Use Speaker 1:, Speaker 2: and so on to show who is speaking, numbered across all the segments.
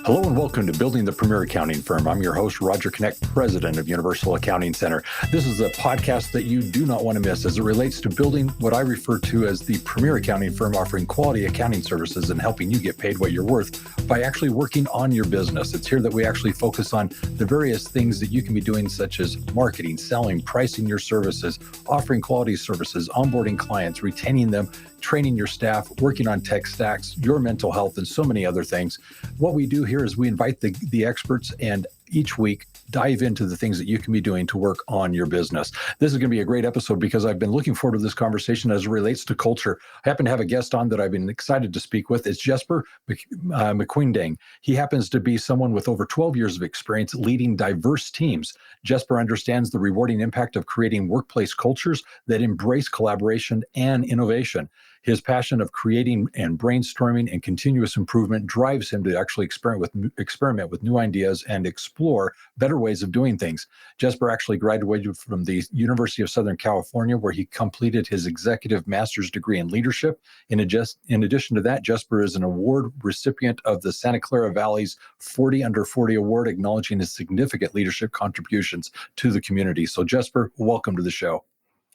Speaker 1: Hello and welcome to Building the Premier Accounting Firm. I'm your host, Roger Knecht, President of Universal Accounting Center. This is a podcast that you do not want to miss as it relates to building what I refer to as the premier accounting firm, offering quality accounting services and helping you get paid what you're worth by actually working on your business. It's here that we actually focus on the various things that you can be doing, such as marketing, selling, pricing your services, offering quality services, onboarding clients, retaining them, training your staff, working on tech stacks, your mental health, and so many other things. What we do here is we invite the experts and each week dive into the things that you can be doing to work on your business. This is going to be a great episode because I've been looking forward to this conversation as it relates to culture. I happen to have a guest on that I've been excited to speak with. It's Jesper McQuindang. He happens to be someone with over 12 years of experience leading diverse teams. Jesper understands the rewarding impact of creating workplace cultures that embrace collaboration and innovation. His passion of creating and brainstorming and continuous improvement drives him to actually experiment with new ideas and explore better ways of doing things. Jesper actually graduated from the University of Southern California, where he completed his executive master's degree in leadership. In addition to that, Jesper is an award recipient of the Santa Clara Valley's 40 Under 40 Award, acknowledging his significant leadership contributions to the community. So Jesper, welcome to the show.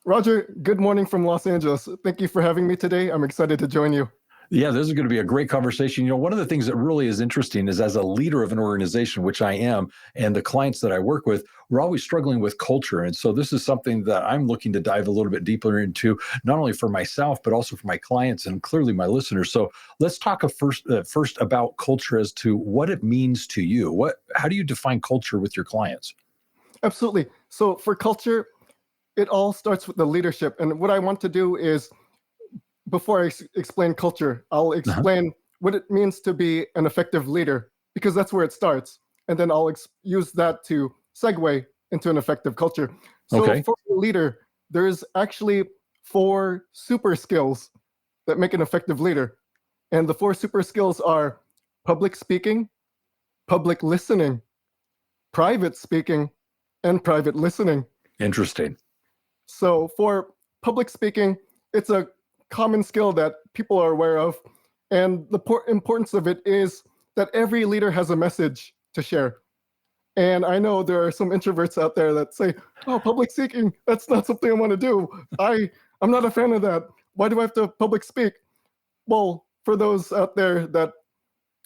Speaker 2: Roger, good morning from Los Angeles. Thank you for having me today. I'm excited to join you.
Speaker 1: Yeah, this is going to be a great conversation. You know, one of the things that really is interesting is, as a leader of an organization, which I am, and the clients that I work with, we're always struggling with culture. And so this is something that I'm looking to dive a little bit deeper into, not only for myself, but also for my clients and clearly my listeners. So let's talk first about culture as to what it means to you. How do you define culture with your clients?
Speaker 2: Absolutely. So for culture, it all starts with the leadership. And what I want to do is, before I explain culture, I'll explain what it means to be an effective leader, because that's where it starts. And then I'll use that to segue into an effective culture. So for a leader, there's actually 4 super skills that make an effective leader. And the 4 super skills are public speaking, public listening, private speaking, and private listening.
Speaker 1: Interesting.
Speaker 2: So for public speaking, it's a common skill that people are aware of. And the importance of it is that every leader has a message to share. And I know there are some introverts out there that say, oh, public speaking, that's not something I want to do. I'm not a fan of that. Why do I have to public speak? Well, for those out there that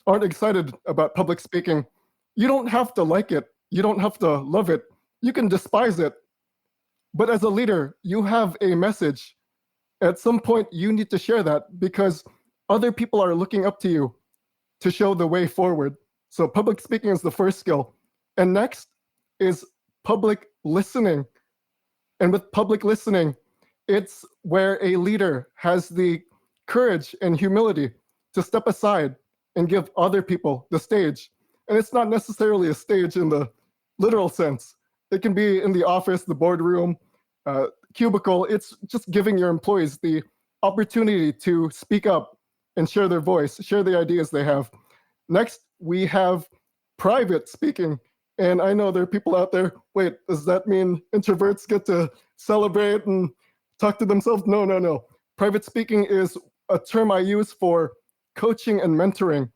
Speaker 2: aren't excited about public speaking, you don't have to like it. You don't have to love it. You can despise it. But as a leader, you have a message. At some point, you need to share that because other people are looking up to you to show the way forward. So public speaking is the first skill. And next is public listening. And with public listening, it's where a leader has the courage and humility to step aside and give other people the stage. And it's not necessarily a stage in the literal sense. It can be in the office, the boardroom, cubicle. It's just giving your employees the opportunity to speak up and share their voice, share the ideas they have. Next, we have private speaking. And I know there are people out there, wait, does that mean introverts get to celebrate and talk to themselves? No. Private speaking is a term I use for coaching and mentoring.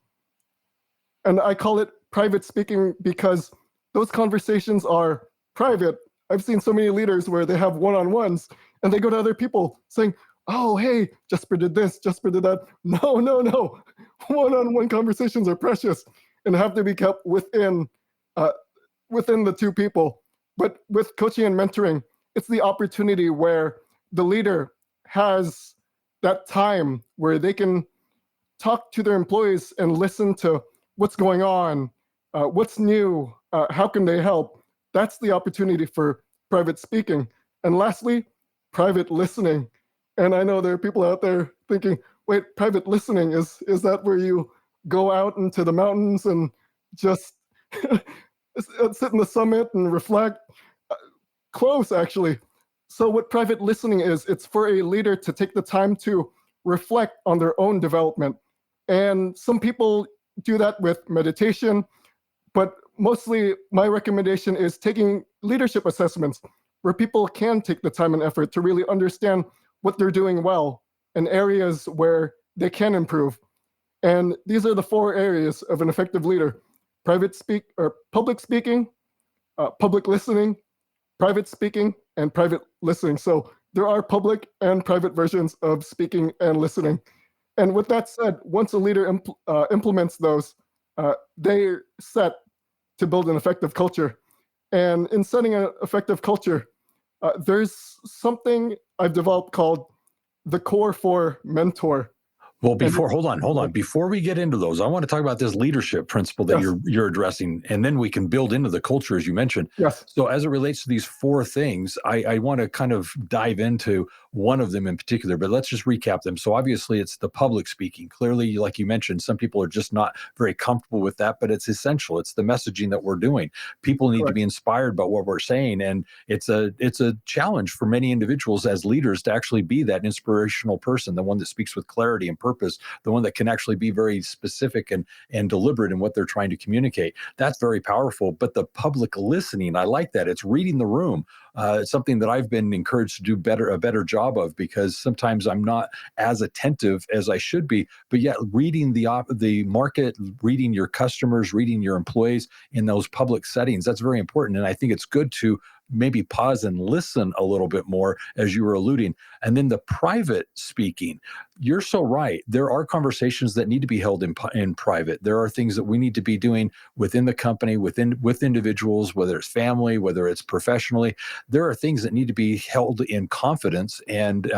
Speaker 2: And I call it private speaking because those conversations are private. I've seen so many leaders where they have one-on-ones and they go to other people saying, oh, hey, Jesper did this, Jesper did that. No. One-on-one conversations are precious and have to be kept within the 2 people. But with coaching and mentoring, it's the opportunity where the leader has that time where they can talk to their employees and listen to what's going on, what's new, how can they help. That's the opportunity for private speaking. And lastly, private listening. And I know there are people out there thinking, wait, private listening, is that where you go out into the mountains and just sit in the summit and reflect? Close, actually. So what private listening is, it's for a leader to take the time to reflect on their own development. And some people do that with meditation, but mostly my recommendation is taking leadership assessments where people can take the time and effort to really understand what they're doing well and areas where they can improve. And these are the 4 areas of an effective leader. public speaking, public listening, private speaking, and private listening. So there are public and private versions of speaking and listening. And with that said, once a leader implements those, they're set to build an effective culture. And in setting an effective culture, there's something I've developed called the core for mentor.
Speaker 1: Well, hold on. Before we get into those, I want to talk about this leadership principle that
Speaker 2: Yes.
Speaker 1: you're addressing, and then we can build into the culture as you mentioned.
Speaker 2: Yes.
Speaker 1: So, as it relates to these four things, I want to kind of dive into one of them in particular, but let's just recap them. So, obviously, it's the public speaking. Clearly, like you mentioned, some people are just not very comfortable with that, but it's essential. It's the messaging that we're doing. People need to be inspired by what we're saying, and it's a challenge for many individuals as leaders to actually be that inspirational person, the one that speaks with clarity and purpose, the one that can actually be very specific and deliberate in what they're trying to communicate. That's very powerful. But the public listening, I like that. It's reading the room. It's something that I've been encouraged to do a better job of, because sometimes I'm not as attentive as I should be. But yet, reading the market, reading your customers, reading your employees in those public settings, that's very important. And I think it's good to maybe pause and listen a little bit more, as you were alluding. And then the private speaking, you're so right. There are conversations that need to be held in private. There are things that we need to be doing within the company, with individuals, whether it's family, whether it's professionally. There are things that need to be held in confidence. And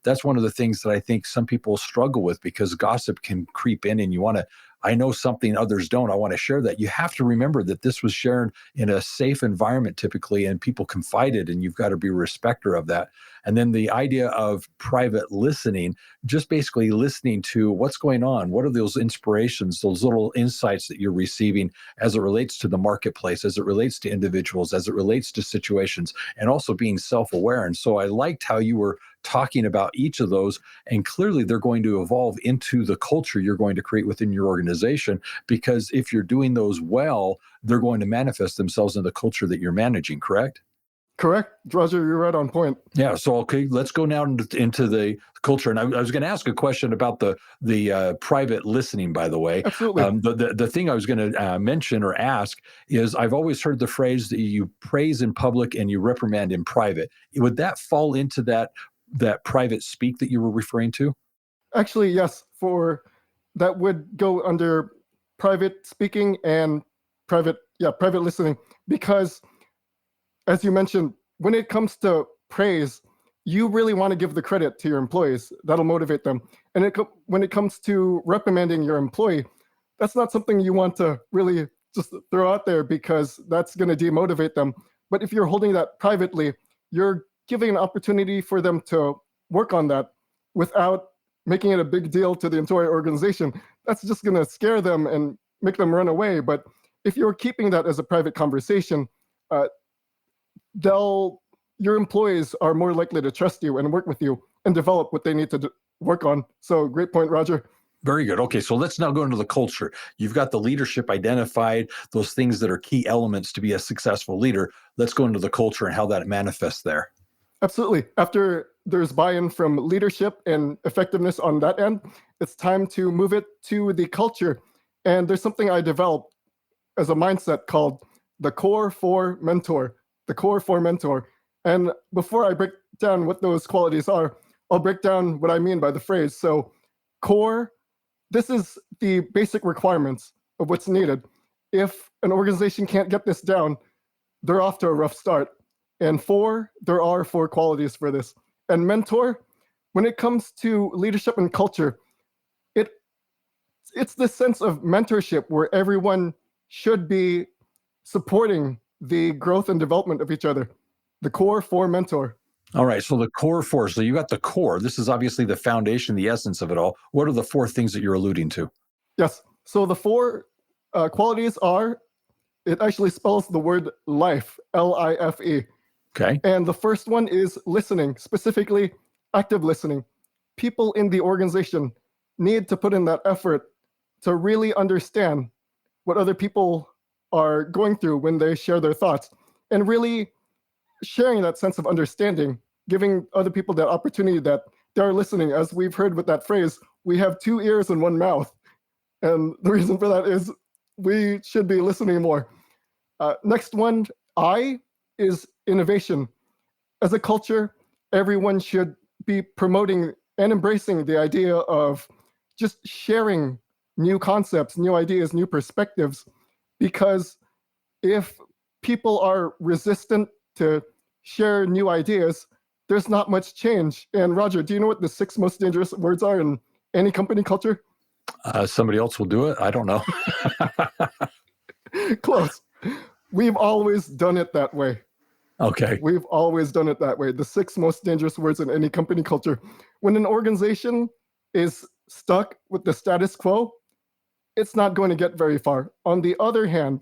Speaker 1: that's one of the things that I think some people struggle with, because gossip can creep in and you want to, I know something others don't, I want to share that. You have to remember that this was shared in a safe environment typically, and people confided, and you've got to be a respecter of that. And then the idea of private listening, just basically listening to what's going on. What are those inspirations, those little insights that you're receiving as it relates to the marketplace, as it relates to individuals, as it relates to situations, and also being self-aware. And so I liked how you were talking about each of those, and clearly they're going to evolve into the culture you're going to create within your organization, because if you're doing those well, they're going to manifest themselves in the culture that you're managing, correct?
Speaker 2: Correct, Roger, you're right on point.
Speaker 1: Yeah. So, okay, let's go now into the culture. And I was going to ask a question about the private listening, by the way.
Speaker 2: Absolutely.
Speaker 1: The thing I was going to mention or ask is, I've always heard the phrase that you praise in public and you reprimand in private. Would that fall into that private speak that you were referring to?
Speaker 2: Actually, yes, that would go under private speaking and private listening, because as you mentioned, when it comes to praise, you really want to give the credit to your employees. That'll motivate them. And when it comes to reprimanding your employee, that's not something you want to really just throw out there, because that's going to demotivate them. But if you're holding that privately, you're giving an opportunity for them to work on that without making it a big deal to the entire organization. That's just going to scare them and make them run away. But if you're keeping that as a private conversation, your employees are more likely to trust you and work with you and develop what they need to work on. So great point, Roger.
Speaker 1: Very good. Okay, so let's now go into the culture. You've got the leadership identified, those things that are key elements to be a successful leader. Let's go into the culture and how that manifests there.
Speaker 2: Absolutely. After there's buy-in from leadership and effectiveness on that end, it's time to move it to the culture. And there's something I developed as a mindset called the core for mentor. The core for mentor. And before I break down what those qualities are, I'll break down what I mean by the phrase. So core, this is the basic requirements of what's needed. If an organization can't get this down, they're off to a rough start. And there are four qualities for this. And mentor, when it comes to leadership and culture, it's this sense of mentorship where everyone should be supporting the growth and development of each other. The core for mentor.
Speaker 1: All right. So the core four. So you got the core. This is obviously the foundation, the essence of it all. What are the four things that you're alluding to?
Speaker 2: Yes. So the four qualities are, it actually spells the word life, L-I-F-E.
Speaker 1: Okay.
Speaker 2: And the first one is listening, specifically active listening. People in the organization need to put in that effort to really understand what other people are going through when they share their thoughts, and really sharing that sense of understanding, giving other people that opportunity that they're listening. As we've heard with that phrase, we have two ears and one mouth. And the reason for that is we should be listening more. Next one, I, is innovation. As a culture, everyone should be promoting and embracing the idea of just sharing new concepts, new ideas, new perspectives, because if people are resistant to share new ideas, there's not much change. And Roger, do you know what the 6 most dangerous words are in any company culture?
Speaker 1: Somebody else will do it. I don't know.
Speaker 2: Close. We've always done it that way.
Speaker 1: Okay.
Speaker 2: We've always done it that way. The 6 most dangerous words in any company culture. When an organization is stuck with the status quo, it's not going to get very far. On the other hand,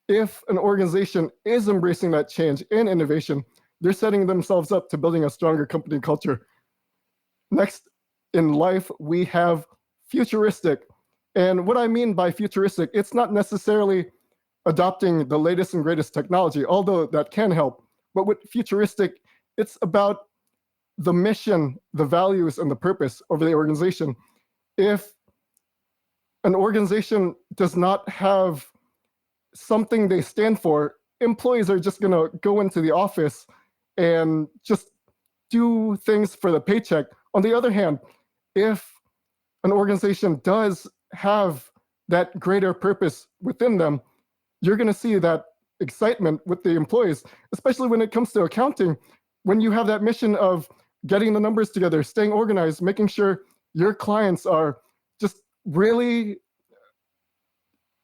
Speaker 2: if an organization is embracing that change and innovation, they're setting themselves up to building a stronger company culture. Next, in life, we have futuristic. And what I mean by futuristic, it's not necessarily adopting the latest and greatest technology, although that can help. But with futuristic, it's about the mission, the values, and the purpose of the organization. If an organization does not have something they stand for, employees are just going to go into the office and just do things for the paycheck. On the other hand, if an organization does have that greater purpose within them, you're going to see that excitement with the employees, especially when it comes to accounting. When you have that mission of getting the numbers together, staying organized, making sure your clients are just really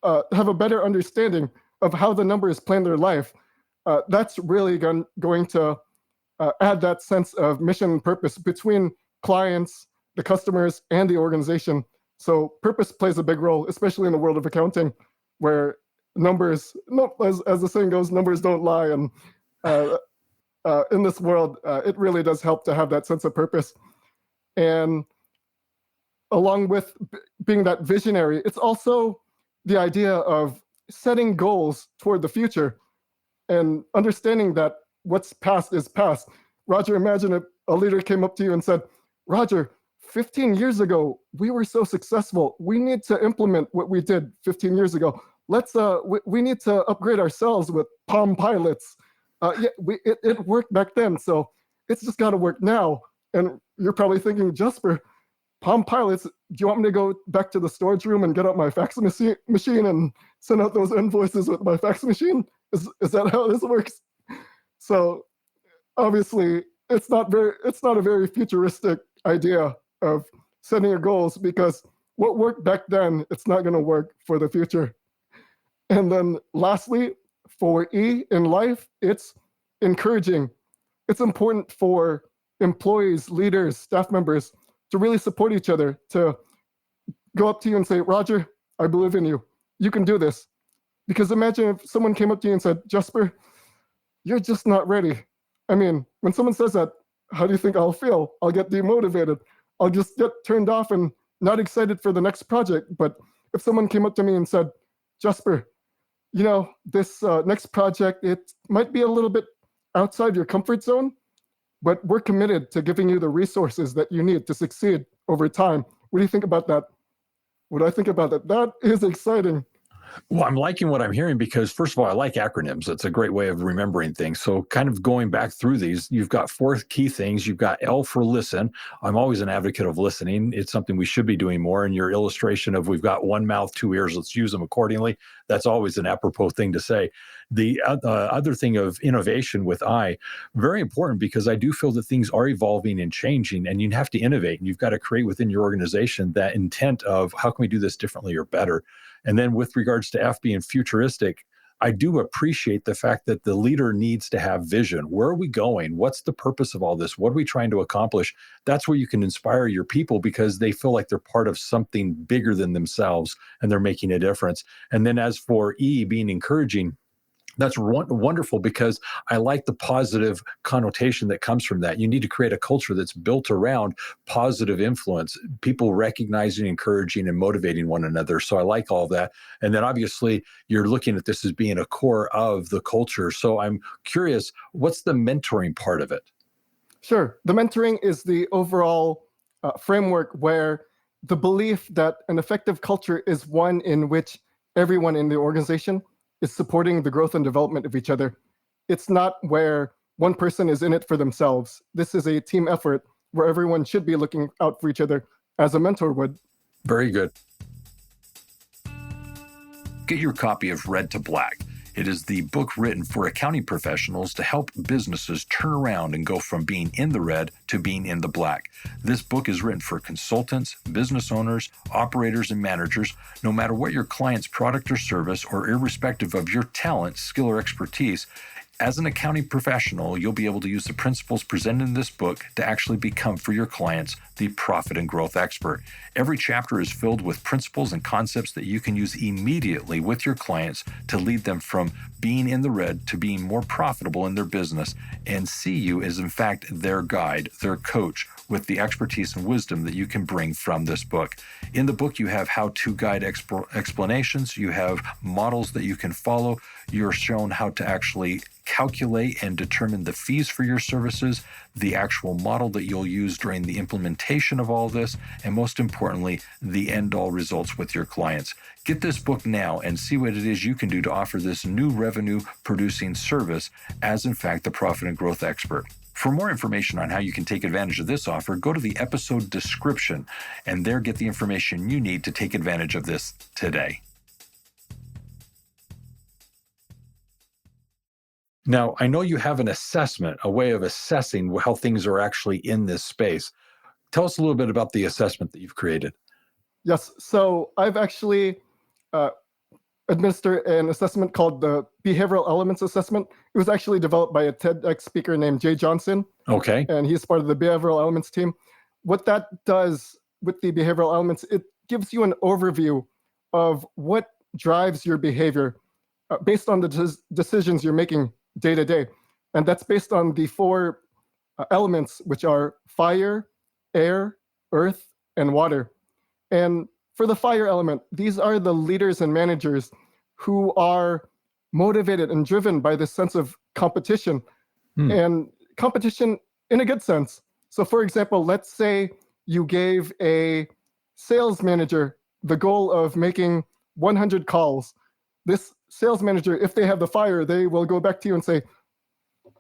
Speaker 2: have a better understanding of how the numbers plan their life, that's really going to add that sense of mission and purpose between clients, the customers, and the organization. So purpose plays a big role, especially in the world of accounting, where numbers, as the saying goes, numbers don't lie. And in this world, it really does help to have that sense of purpose. And along with being that visionary, it's also the idea of setting goals toward the future and understanding that what's past is past. Roger, imagine if a leader came up to you and said, Roger, 15 years ago, we were so successful. We need to implement what we did 15 years ago. We need to upgrade ourselves with Palm Pilots. It worked back then, so it's just got to work now. And you're probably thinking, Jasper, Palm Pilots, do you want me to go back to the storage room and get out my fax machine and send out those invoices with my fax machine? Is that how this works? So obviously, it's not a very futuristic idea of setting your goals, because what worked back then, it's not going to work for the future. And then lastly, for E in life, it's encouraging. It's important for employees, leaders, staff members to really support each other, to go up to you and say, Roger, I believe in you. You can do this. Because imagine if someone came up to you and said, Jasper, you're just not ready. I mean, when someone says that, how do you think I'll feel? I'll get demotivated. I'll just get turned off and not excited for the next project. But if someone came up to me and said, Jasper, this next project, it might be a little bit outside your comfort zone, but we're committed to giving you the resources that you need to succeed over time. What do you think about that? What do I think about that? That is exciting.
Speaker 1: Well, I'm liking what I'm hearing because, first of all, I like acronyms. It's a great way of remembering things. So kind of going back through these, you've got 4 key things. You've got L for listen. I'm always an advocate of listening. It's something we should be doing more. And your illustration of we've got 1 mouth, 2 ears, let's use them accordingly. That's always an apropos thing to say. The other thing of innovation with I, very important, because I do feel that things are evolving and changing, and you have to innovate. And you've got to create within your organization that intent of how can we do this differently or better. And then with regards to F being futuristic, I do appreciate the fact that the leader needs to have vision. Where are we going? What's the purpose of all this? What are we trying to accomplish? That's where you can inspire your people, because they feel like they're part of something bigger than themselves and they're making a difference. And then as for E being encouraging, that's wonderful, because I like the positive connotation that comes from that. You need to create a culture that's built around positive influence, people recognizing, encouraging, and motivating one another. So I like all of that. And then obviously you're looking at this as being a core of the culture. So I'm curious, what's the mentoring part of it?
Speaker 2: Sure. The mentoring is the overall framework where the belief that an effective culture is one in which everyone in the organization is supporting the growth and development of each other. It's not where one person is in it for themselves. This is a team effort where everyone should be looking out for each other as a mentor would.
Speaker 1: Very good. Get your copy of Red to Black. It is the book written for accounting professionals to help businesses turn around and go from being in the red to being in the black. This book is written for consultants, business owners, operators, and managers, no matter what your client's product or service, or irrespective of your talent, skill, or expertise. As an accounting professional, you'll be able to use the principles presented in this book to actually become, for your clients, the profit and growth expert. Every chapter is filled with principles and concepts that you can use immediately with your clients to lead them from being in the red to being more profitable in their business, and see you as, in fact, their guide, their coach, with the expertise and wisdom that you can bring from this book. In the book, you have how-to guide explanations, you have models that you can follow, you're shown how to actually calculate and determine the fees for your services, the actual model that you'll use during the implementation of all this, and most importantly, the end-all results with your clients. Get this book now and see what it is you can do to offer this new revenue-producing service as, in fact, the profit and growth expert. For more information on how you can take advantage of this offer, go to the episode description and there get the information you need to take advantage of this today. Now, I know you have an assessment, a way of assessing how things are actually in this space. Tell us a little bit about the assessment that you've created.
Speaker 2: Yes, so I've actually administer an assessment called the Behavioral Elements Assessment. It was actually developed by a TEDx speaker named Jay Johnson.
Speaker 1: Okay.
Speaker 2: And he's part of the Behavioral Elements team. What that does with the behavioral elements, it gives you an overview of what drives your behavior based on the decisions you're making day to day. And that's based on the four elements, which are fire, air, earth, and water. And for the fire element, these are the leaders and managers who are motivated and driven by this sense of competition, and competition in a good sense. So for example, let's say you gave a sales manager the goal of making 100 calls. This sales manager, if they have the fire, they will go back to you and say,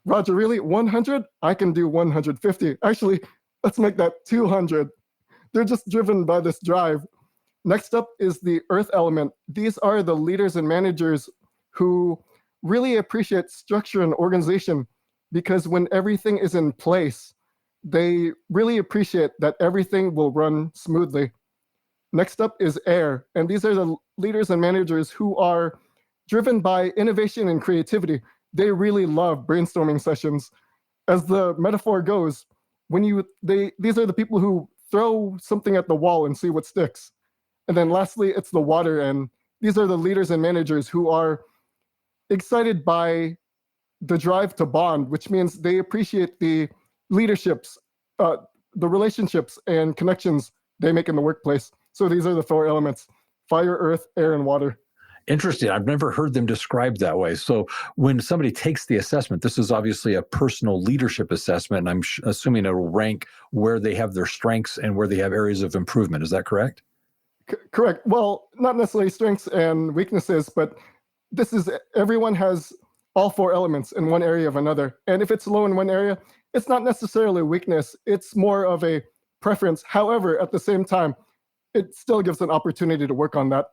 Speaker 2: Roger, really, 100? I can do 150. Actually, let's make that 200. They're just driven by this drive. Next up is the earth element. These are the leaders and managers who really appreciate structure and organization, because when everything is in place, they really appreciate that everything will run smoothly. Next up is air, and these are the leaders and managers who are driven by innovation and creativity. They really love brainstorming sessions. As the metaphor goes, these are the people who throw something at the wall and see what sticks. And then lastly, it's the water, and these are the leaders and managers who are excited by the drive to bond, which means they appreciate the leaderships, the relationships and connections they make in the workplace. So these are the four elements: fire, earth, air, and water.
Speaker 1: Interesting. I've never heard them described that way. So when somebody takes the assessment, this is obviously a personal leadership assessment, and I'm assuming it will rank where they have their strengths and where they have areas of improvement. Is that correct?
Speaker 2: Correct. Well, not necessarily strengths and weaknesses, but everyone has all four elements in one area of another. And if it's low in one area, it's not necessarily a weakness. It's more of a preference. However, at the same time, it still gives an opportunity to work on that.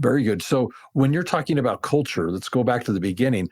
Speaker 1: Very good. So when you're talking about culture, let's go back to the beginning.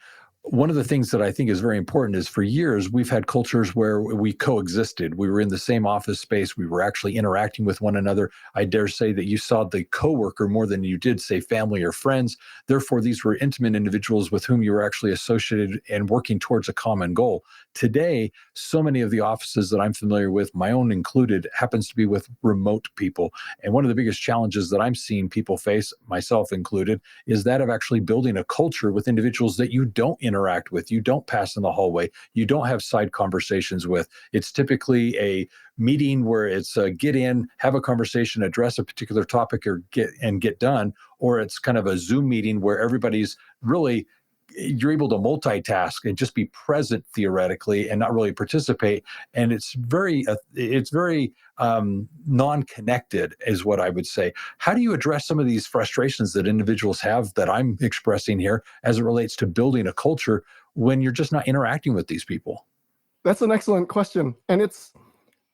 Speaker 1: One of the things that I think is very important is, for years, we've had cultures where we coexisted. We were in the same office space. We were actually interacting with one another. I dare say that you saw the coworker more than you did, say, family or friends. Therefore, these were intimate individuals with whom you were actually associated and working towards a common goal. Today, so many of the offices that I'm familiar with, my own included, happens to be with remote people. And one of the biggest challenges that I'm seeing people face, myself included, is that of actually building a culture with individuals that you don't interact with, you don't pass in the hallway, you don't have side conversations with. It's typically a meeting where it's get in, have a conversation, address a particular topic, or get done, or it's kind of a Zoom meeting where everybody's really you're able to multitask and just be present theoretically and not really participate. And it's very non-connected is what I would say. How do you address some of these frustrations that individuals have that I'm expressing here as it relates to building a culture when you're just not interacting with these people?
Speaker 2: That's an excellent question. And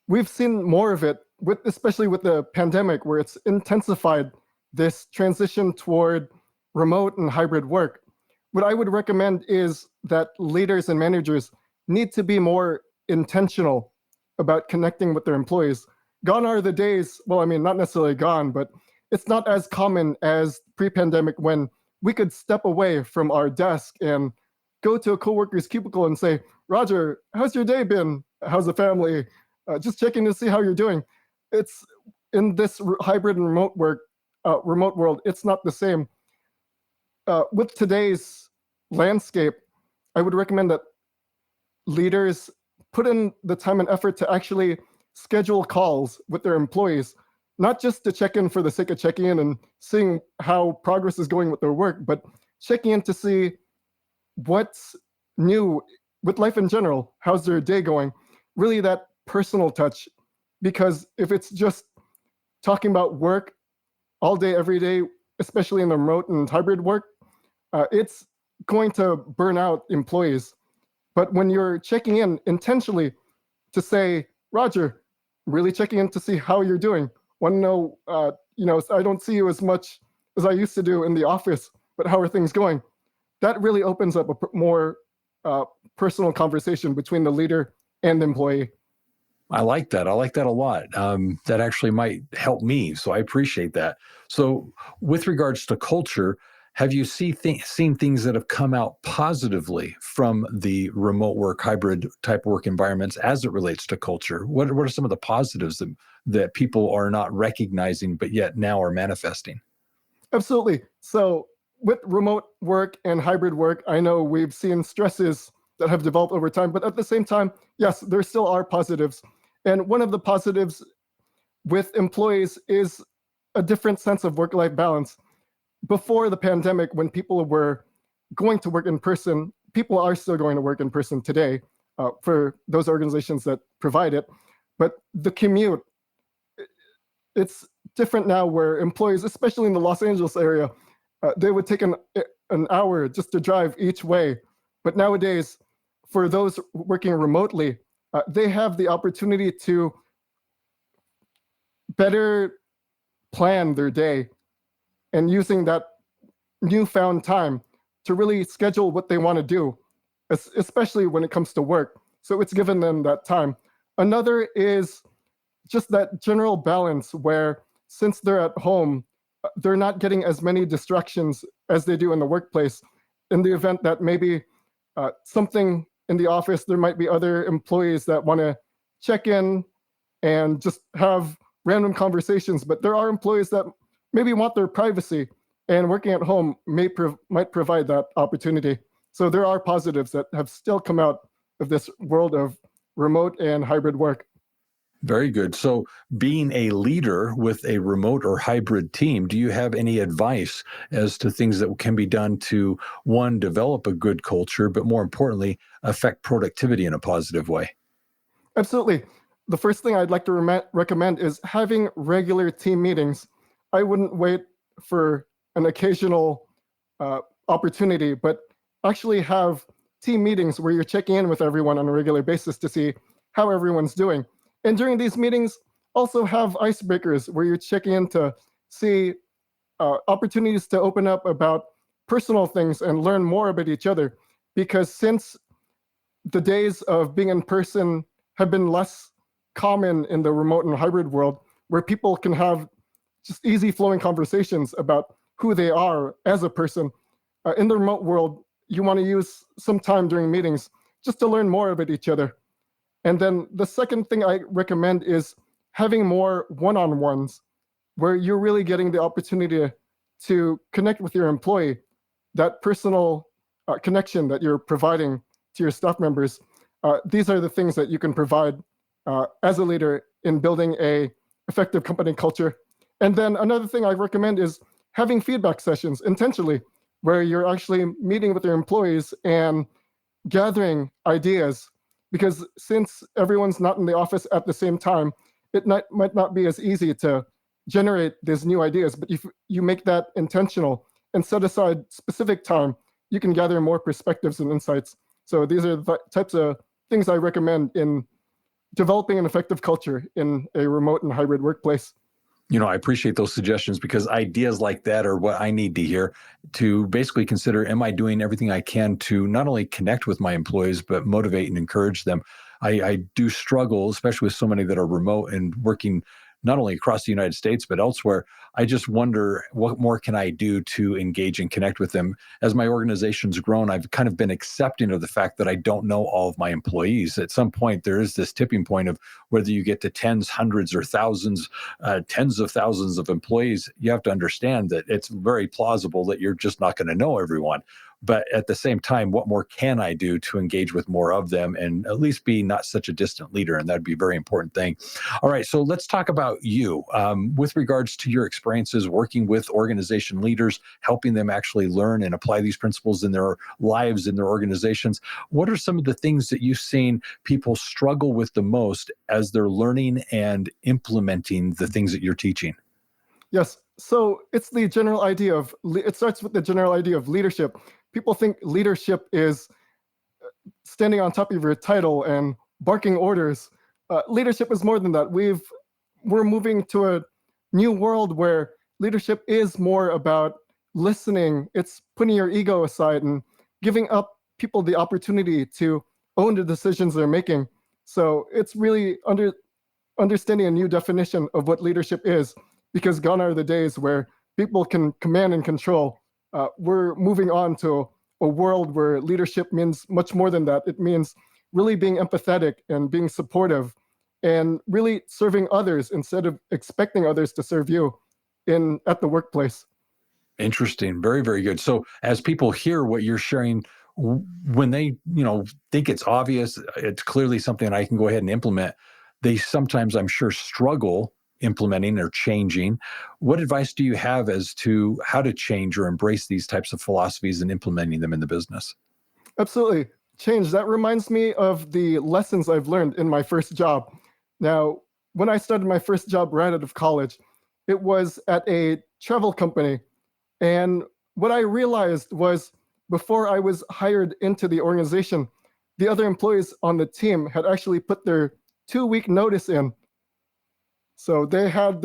Speaker 2: we've seen more of it especially with the pandemic, where it's intensified this transition toward remote and hybrid work. What I would recommend is that leaders and managers need to be more intentional about connecting with their employees. Gone are the days, well, I mean, not necessarily gone, but it's not as common as pre-pandemic when we could step away from our desk and go to a coworker's cubicle and say, Roger, how's your day been? How's the family? Just checking to see how you're doing. It's in this hybrid and remote world, it's not the same. With today's landscape, I would recommend that leaders put in the time and effort to actually schedule calls with their employees, not just to check in for the sake of checking in and seeing how progress is going with their work, but checking in to see what's new with life in general. How's their day going? Really that personal touch. Because if it's just talking about work all day, every day, especially in the remote and hybrid work, it's going to burn out employees. But when you're checking in intentionally to say, Roger, really checking in to see how you're doing. Want to know, I don't see you as much as I used to do in the office, but how are things going? That really opens up a more personal conversation between the leader and the employee.
Speaker 1: I like that. I like that a lot. That actually might help me. So I appreciate that. So, with regards to culture, have you seen things that have come out positively from the remote work, hybrid type work environments as it relates to culture? What are some of the positives that people are not recognizing, but yet now are manifesting?
Speaker 2: Absolutely. So, with remote work and hybrid work, I know we've seen stresses that have developed over time, but at the same time, yes, there still are positives. And one of the positives with employees is a different sense of work-life balance. Before the pandemic, when people were going to work in person, people are still going to work in person today for those organizations that provide it. But the commute, it's different now where employees, especially in the Los Angeles area, they would take an hour just to drive each way. But nowadays, for those working remotely, they have the opportunity to better plan their day and using that newfound time to really schedule what they want to do, especially when it comes to work. So it's given them that time. Another is just that general balance where since they're at home, they're not getting as many distractions as they do in the workplace. In the event that maybe something in the office, there might be other employees that want to check in and just have random conversations, but there are employees that maybe want their privacy, and working at home might provide that opportunity. So there are positives that have still come out of this world of remote and hybrid work.
Speaker 1: Very good. So, being a leader with a remote or hybrid team, do you have any advice as to things that can be done to, one, develop a good culture, but more importantly, affect productivity in a positive way?
Speaker 2: Absolutely. The first thing I'd like to recommend is having regular team meetings. I wouldn't wait for an occasional opportunity, but actually have team meetings where you're checking in with everyone on a regular basis to see how everyone's doing. And during these meetings, also have icebreakers where you're checking in to see opportunities to open up about personal things and learn more about each other. Because since the days of being in person have been less common in the remote and hybrid world, where people can have just easy flowing conversations about who they are as a person. In the remote world, you want to use some time during meetings just to learn more about each other. And then the second thing I recommend is having more one-on-ones where you're really getting the opportunity to connect with your employee, that personal connection that you're providing to your staff members. These are the things that you can provide as a leader in building a effective company culture. And then another thing I recommend is having feedback sessions intentionally where you're actually meeting with your employees and gathering ideas. Because since everyone's not in the office at the same time, it might not be as easy to generate these new ideas. But if you make that intentional and set aside specific time, you can gather more perspectives and insights. So these are the types of things I recommend in developing an effective culture in a remote and hybrid workplace.
Speaker 1: I appreciate those suggestions because ideas like that are what I need to hear to basically consider, am I doing everything I can to not only connect with my employees, but motivate and encourage them? I do struggle, especially with so many that are remote and working not only across the United States, but elsewhere. I just wonder, what more can I do to engage and connect with them? As my organization's grown, I've kind of been accepting of the fact that I don't know all of my employees. At some point, there is this tipping point of whether you get to tens, hundreds, or thousands, tens of thousands of employees. You have to understand that it's very plausible that you're just not going to know everyone. But at the same time, what more can I do to engage with more of them and at least be not such a distant leader? And that'd be a very important thing. All right, so let's talk about you with regards to your experiences working with organization leaders, helping them actually learn and apply these principles in their lives, in their organizations. What are some of the things that you've seen people struggle with the most as they're learning and implementing the things that you're teaching?
Speaker 2: Yes. So it starts with the general idea of leadership. People think leadership is standing on top of your title and barking orders. Leadership is more than that. We're moving to a new world where leadership is more about listening. It's putting your ego aside and giving up people the opportunity to own the decisions they're making. So it's really understanding a new definition of what leadership is, because gone are the days where people can command and control. We're moving on to a world where leadership means much more than that. It means really being empathetic and being supportive and really serving others instead of expecting others to serve you at the workplace.
Speaker 1: Interesting. Very, very good. So as people hear what you're sharing, when they, think it's obvious, it's clearly something I can go ahead and implement, they sometimes, I'm sure, struggle implementing or changing. What advice do you have as to how to change or embrace these types of philosophies and implementing them in the business?
Speaker 2: Absolutely. Change. That reminds me of the lessons I've learned in my first job. Now, when I started my first job right out of college, it was at a travel company. And what I realized was, before I was hired into the organization, the other employees on the team had actually put their 2-week notice in. So they had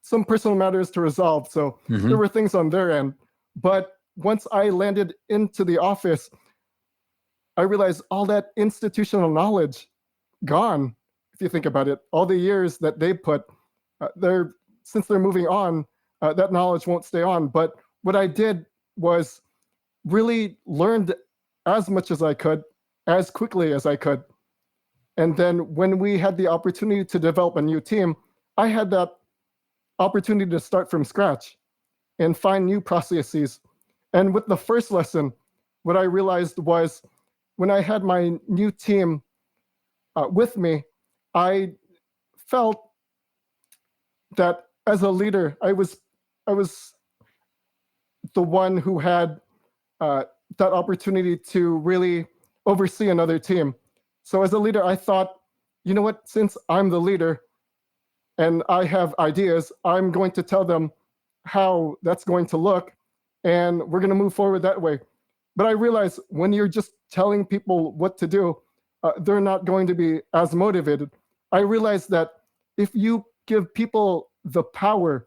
Speaker 2: some personal matters to resolve. So there were things on their end. But once I landed into the office, I realized all that institutional knowledge gone. If you think about it, all the years that they put, since they're moving on, that knowledge won't stay on. But what I did was really learned as much as I could, as quickly as I could. And then when we had the opportunity to develop a new team, I had that opportunity to start from scratch and find new processes. And with the first lesson, what I realized was, when I had my new team with me, I felt that as a leader, I was the one who had that opportunity to really oversee another team. So as a leader, I thought, you know what, since I'm the leader and I have ideas, I'm going to tell them how that's going to look, and we're going to move forward that way. But I realize when you're just telling people what to do, they're not going to be as motivated. I realize that if you give people the power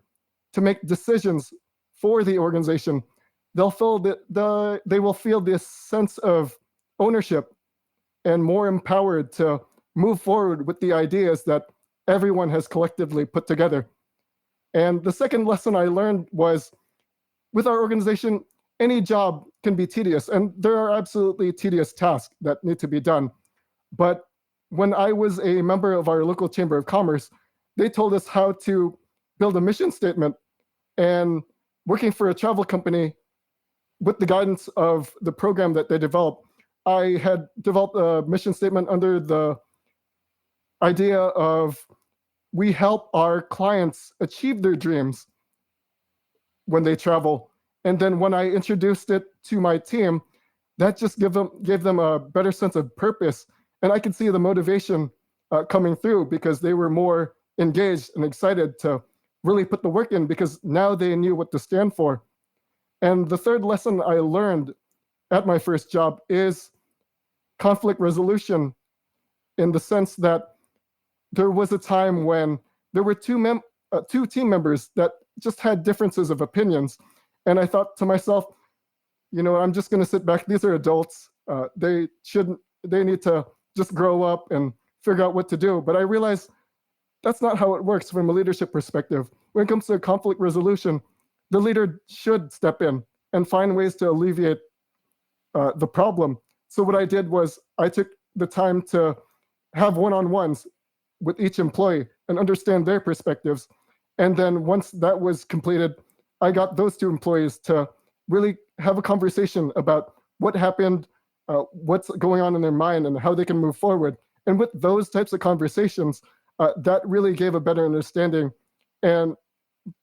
Speaker 2: to make decisions for the organization, they'll feel they will feel this sense of ownership and more empowered to move forward with the ideas that everyone has collectively put together. And the second lesson I learned was, with our organization, any job can be tedious, and there are absolutely tedious tasks that need to be done. But when I was a member of our local Chamber of Commerce, they told us how to build a mission statement. And working for a travel company, with the guidance of the program that they developed, I had developed a mission statement under the idea of, we help our clients achieve their dreams when they travel. And then when I introduced it to my team, that just gave them a better sense of purpose. And I could see the motivation coming through because they were more engaged and excited to really put the work in because now they knew what to stand for. And the third lesson I learned at my first job is conflict resolution, in the sense that there was a time when there were two team members that just had differences of opinions. And I thought to myself, I'm just going to sit back. These are adults. They need to just grow up and figure out what to do. But I realized that's not how it works from a leadership perspective. When it comes to conflict resolution, the leader should step in and find ways to alleviate the problem. So what I did was I took the time to have one-on-ones with each employee and understand their perspectives. And then once that was completed, I got those two employees to really have a conversation about what happened, what's going on in their mind, and how they can move forward. And with those types of conversations, that really gave a better understanding and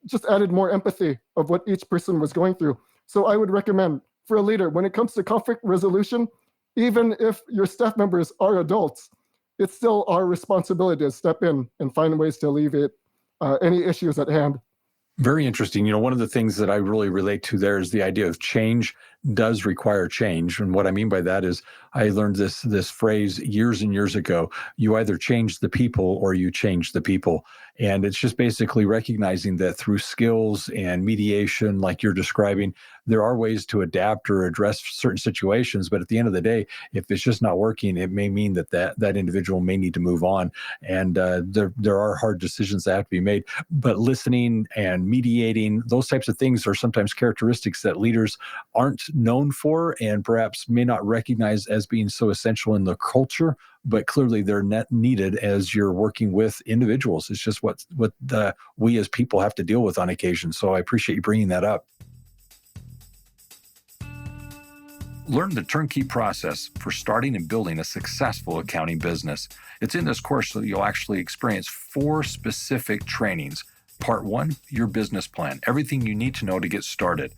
Speaker 2: just added more empathy of what each person was going through. So I would recommend for a leader, when it comes to conflict resolution, even if your staff members are adults, it's still our responsibility to step in and find ways to alleviate any issues at hand.
Speaker 1: Very interesting. One of the things that I really relate to there is the idea of change does require change. And what I mean by that is I learned this phrase years and years ago: you either change the people or you change the people. And it's just basically recognizing that through skills and mediation, like you're describing, there are ways to adapt or address certain situations. But at the end of the day, if it's just not working, it may mean that individual may need to move on. And there are hard decisions that have to be made. But listening and mediating, those types of things are sometimes characteristics that leaders aren't known for and perhaps may not recognize as being so essential in the culture, but clearly they're needed as you're working with individuals. It's just what we as people have to deal with on occasion. So I appreciate you bringing that up. Learn the turnkey process for starting and building a successful accounting business. It's in this course that you'll actually experience 4 specific trainings. Part 1, your business plan, everything you need to know to get started.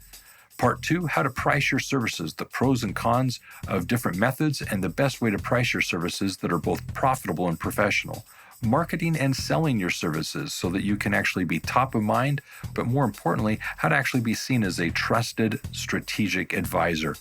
Speaker 1: Part 2, how to price your services, the pros and cons of different methods and the best way to price your services that are both profitable and professional. Marketing and selling your services so that you can actually be top of mind, but more importantly, how to actually be seen as a trusted strategic advisor.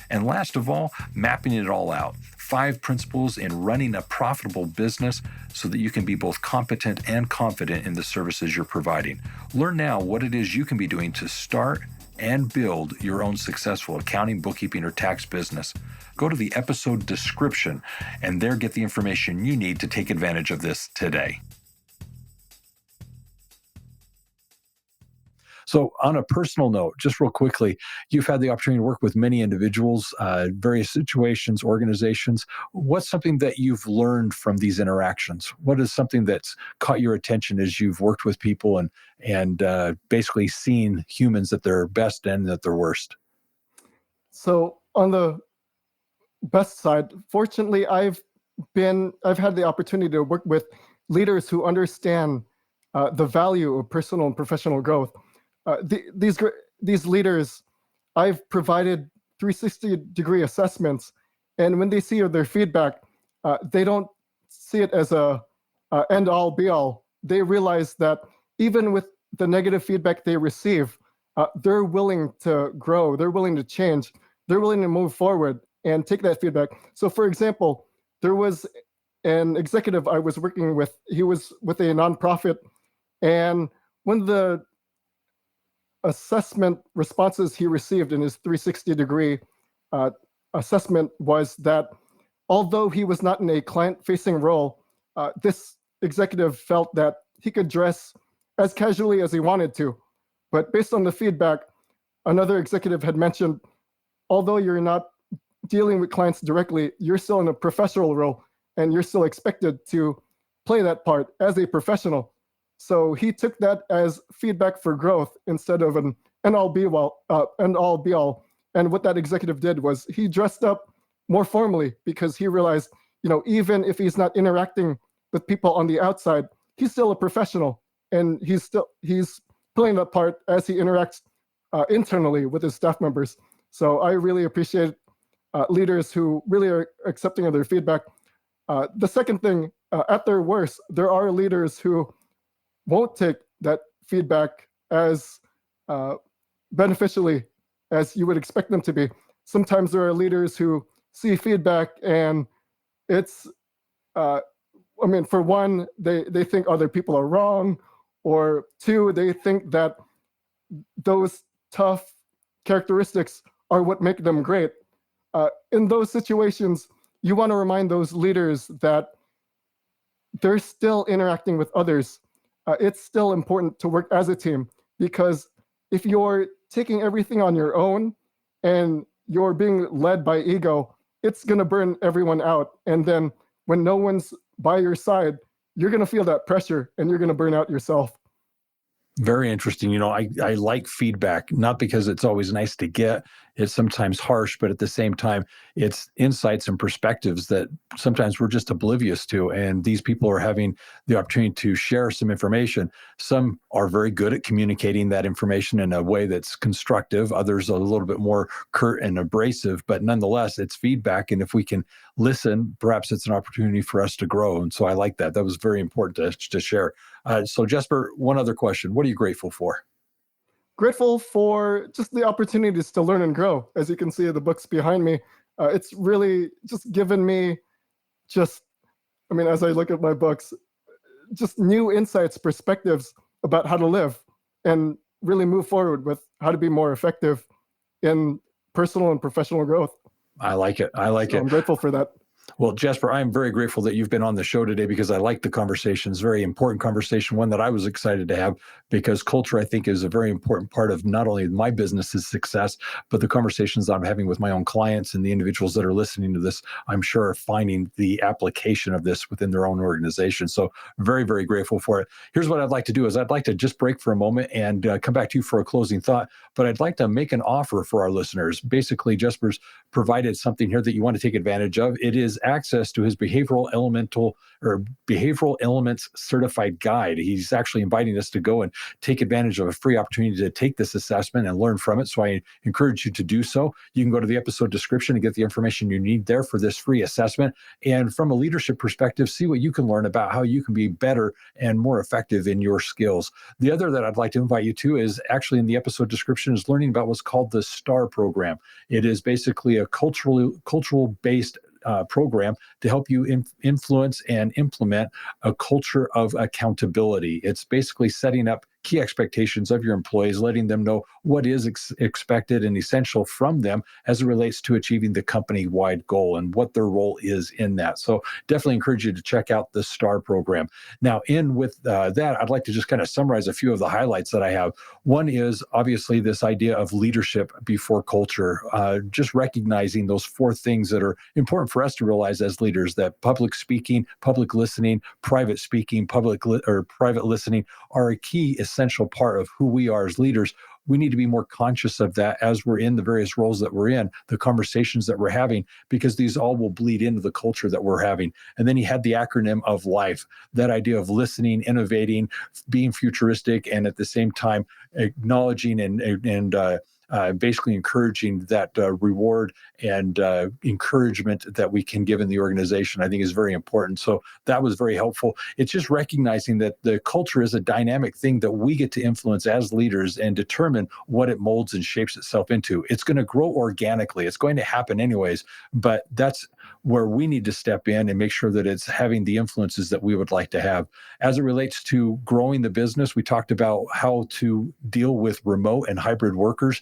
Speaker 1: And last of all, mapping it all out. 5 principles in running a profitable business so that you can be both competent and confident in the services you're providing. Learn now what it is you can be doing to start and build your own successful accounting, bookkeeping, or tax business. Go to the episode description and there get the information you need to take advantage of this today. So on a personal note, just real quickly, you've had the opportunity to work with many individuals, various situations, organizations. What's something that you've learned from these interactions? What is something that's caught your attention as you've worked with people and basically seen humans at their best and at their worst?
Speaker 2: So on the best side, fortunately, I've had the opportunity to work with leaders who understand the value of personal and professional growth. These leaders, I've provided 360-degree assessments, and when they see their feedback, they don't see it as a end-all, be-all. They realize that even with the negative feedback they receive, they're willing to grow, they're willing to change, they're willing to move forward and take that feedback. So, for example, there was an executive I was working with. He was with a nonprofit, and one of the assessment responses he received in his 360-degree assessment was that although he was not in a client-facing role, this executive felt that he could dress as casually as he wanted to. But based on the feedback, another executive had mentioned, although you're not dealing with clients directly, you're still in a professional role and you're still expected to play that part as a professional. So he took that as feedback for growth instead of an end-all be-all. And what that executive did was he dressed up more formally because he realized, even if he's not interacting with people on the outside, he's still a professional, and he's playing that part as he interacts internally with his staff members. So I really appreciate leaders who really are accepting of their feedback. The second thing, at their worst, there are leaders who won't take that feedback as beneficially as you would expect them to be. Sometimes there are leaders who see feedback and it's, for one, they think other people are wrong, or two, they think that those tough characteristics are what make them great. In those situations, you want to remind those leaders that they're still interacting with others. It's still important to work as a team, because if you're taking everything on your own and you're being led by ego, it's going to burn everyone out. And then when no one's by your side, you're going to feel that pressure and you're going to burn out yourself.
Speaker 1: Very interesting. I like feedback, not because it's always nice to get. It's sometimes harsh, but at the same time, it's insights and perspectives that sometimes we're just oblivious to. And these people are having the opportunity to share some information. Some are very good at communicating that information in a way that's constructive. Others are a little bit more curt and abrasive, but nonetheless, it's feedback. And if we can listen, perhaps it's an opportunity for us to grow. And so I like that. That was very important to share. So Jesper, one other question. What are you grateful for?
Speaker 2: Grateful for just the opportunities to learn and grow. As you can see, the books behind me, it's really just given me as I look at my books, just new insights, perspectives about how to live and really move forward with how to be more effective in personal and professional growth.
Speaker 1: I like it.
Speaker 2: I'm grateful for that.
Speaker 1: Well, Jesper, I'm very grateful that you've been on the show today, because I like the conversation. It's a very important conversation, one that I was excited to have, because culture, I think, is a very important part of not only my business's success, but the conversations I'm having with my own clients and the individuals that are listening to this, I'm sure, are finding the application of this within their own organization. So very, very grateful for it. Here's what I'd like to do is I'd like to just break for a moment and come back to you for a closing thought, but I'd like to make an offer for our listeners. Basically, Jesper's provided something here that you want to take advantage of. It is access to his behavioral elements certified guide. He's actually inviting us to go and take advantage of a free opportunity to take this assessment and learn from it. So I encourage you to do so. You can go to the episode description and get the information you need there for this free assessment. And from a leadership perspective, see what you can learn about how you can be better and more effective in your skills. The other that I'd like to invite you to is actually in the episode description is learning about what's called the STAR program. It is basically a cultural-based program to help you influence and implement a culture of accountability. It's basically setting up key expectations of your employees, letting them know what is expected and essential from them as it relates to achieving the company-wide goal and what their role is in that. So definitely encourage you to check out the STAR program. Now, in with that, I'd like to just kind of summarize a few of the highlights that I have. One is obviously this idea of leadership before culture, just recognizing those four things that are important for us to realize as leaders: that public speaking, public listening, private speaking, private listening are a key essential part of who we are as leaders. We need to be more conscious of that as we're in the various roles that we're in, the conversations that we're having, because these all will bleed into the culture that we're having. And then he had the acronym of LIFE, that idea of listening, innovating, being futuristic, and at the same time acknowledging and basically encouraging that reward and encouragement that we can give in the organization, I think is very important. So that was very helpful. It's just recognizing that the culture is a dynamic thing that we get to influence as leaders and determine what it molds and shapes itself into. It's going to grow organically. It's going to happen anyways, but that's where we need to step in and make sure that it's having the influences that we would like to have. As it relates to growing the business, we talked about how to deal with remote and hybrid workers.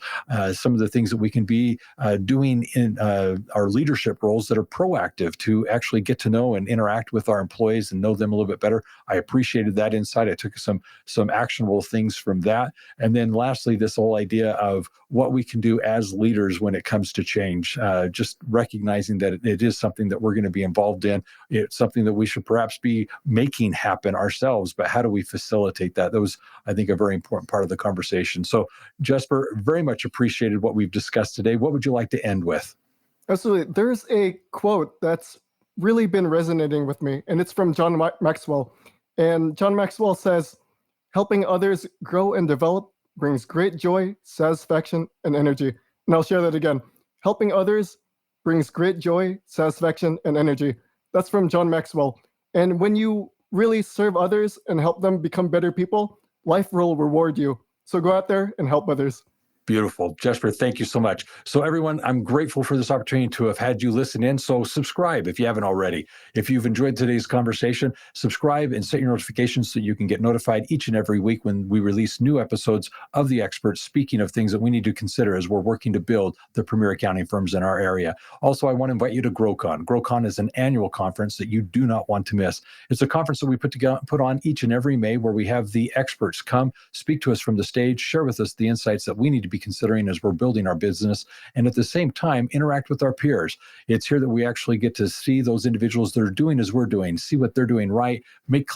Speaker 1: Some of the things that we can be doing in our leadership roles that are proactive to actually get to know and interact with our employees and know them a little bit better. I appreciated that insight. I took some actionable things from that. And then lastly, this whole idea of what we can do as leaders when it comes to change, just recognizing that it is something that we're going to be involved in. It's something that we should perhaps be making happen ourselves, but how do we facilitate that? That was, I think, a very important part of the conversation. So Jesper, very much appreciated what we've discussed today. What would you like to end with?
Speaker 2: Absolutely. There's a quote that's really been resonating with me, and it's from John Maxwell. And John Maxwell says, helping others grow and develop brings great joy, satisfaction, and energy. And I'll share that again. Helping others brings great joy, satisfaction, and energy. That's from John Maxwell. And when you really serve others and help them become better people, life will reward you. So go out there and help others.
Speaker 1: Beautiful. Jesper, thank you so much. So everyone, I'm grateful for this opportunity to have had you listen in. So subscribe if you haven't already. If you've enjoyed today's conversation, subscribe and set your notifications so you can get notified each and every week when we release new episodes of The Experts, speaking of things that we need to consider as we're working to build the premier accounting firms in our area. Also, I want to invite you to GrowCon. GrowCon is an annual conference that you do not want to miss. It's a conference that we put on each and every May, where we have the experts come, speak to us from the stage, share with us the insights that we need to be considering as we're building our business, and at the same time interact with our peers. It's here that we actually get to see those individuals that are doing as we're doing, see what they're doing right, make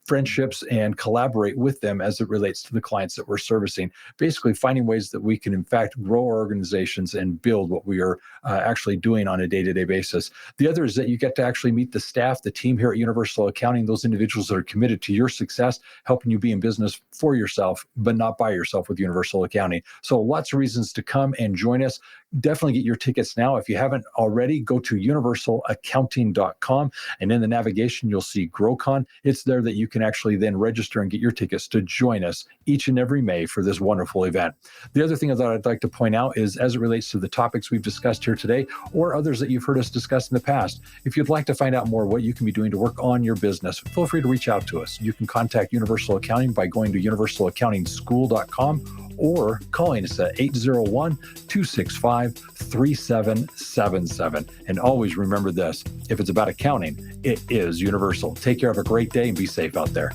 Speaker 1: friendships, and collaborate with them as it relates to the clients that we're servicing. Basically finding ways that we can in fact grow our organizations and build what we are actually doing on a day-to-day basis. The other is that you get to actually meet the staff, the team here at Universal Accounting, those individuals that are committed to your success, helping you be in business for yourself, but not by yourself with Universal Accounting. So lots of reasons to come and join us. Definitely get your tickets now. If you haven't already, go to universalaccounting.com, and in the navigation, you'll see GrowCon. It's there that you can actually then register and get your tickets to join us each and every May for this wonderful event. The other thing that I'd like to point out is, as it relates to the topics we've discussed here today, or others that you've heard us discuss in the past, if you'd like to find out more what you can be doing to work on your business, feel free to reach out to us. You can contact Universal Accounting by going to universalaccountingschool.com or calling us at 801-265-3777. And always remember this: if it's about accounting, it is universal. Take care, have a great day, and be safe out there.